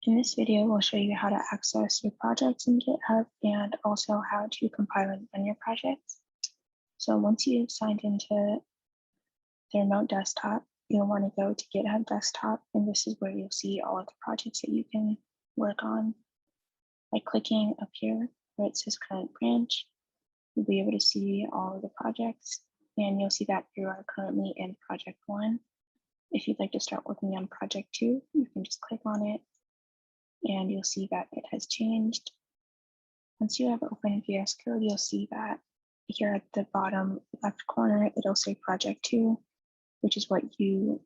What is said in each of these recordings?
In this video, we'll show you how to access your projects in GitHub and also how to compile and run your projects. So once you've signed into the remote desktop, you'll want to go to GitHub desktop, and this is where you'll see all of the projects that you can work on. By clicking up here where it says current branch, you'll be able to see all of the projects, and you'll see that you are currently in project 1. If you'd like to start working on project 2, you can just click on it, and you'll see that it has changed. Once you have open VS Code, you'll see that here at the bottom left corner, it'll say project 2, which is what you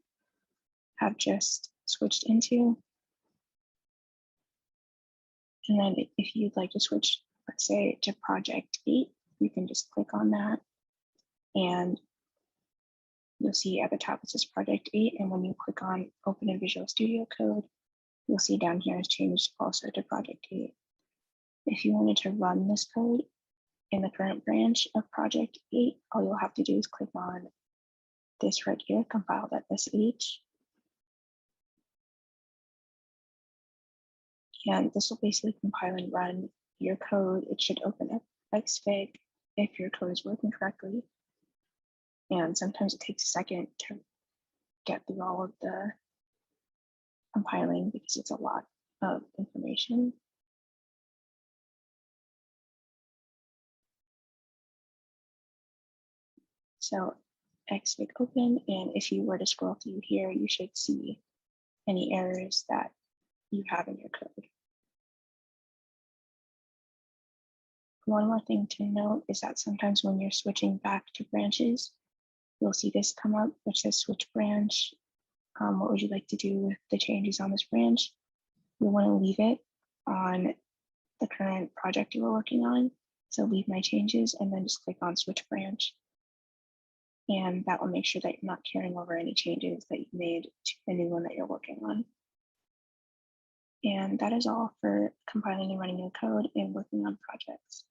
have just switched into. And then if you'd like to switch, let's say, to project 8, you can just click on that, and you'll see at the top it says project 8. And when you click on open in Visual Studio Code, you'll see down here it's changed also to project 8. If you wanted to run this code in the current branch of project 8, all you'll have to do is click on this right here, compile.sh. And this will basically compile and run your code. It should open up Xfig if your code is working correctly. And sometimes it takes a second to get through all of the compiling because it's a lot of information. So Xfig open, and if you were to scroll through here, you should see any errors that you have in your code. One more thing to note is that sometimes when you're switching back to branches, you'll see this come up, which says switch branch. What would you like to do with the changes on this branch? You'll want to leave it on the current project you were working on. So leave my changes and then just click on switch branch. And that will make sure that you're not carrying over any changes that you've made to the new one that you're working on. And that is all for compiling and running your code and working on projects.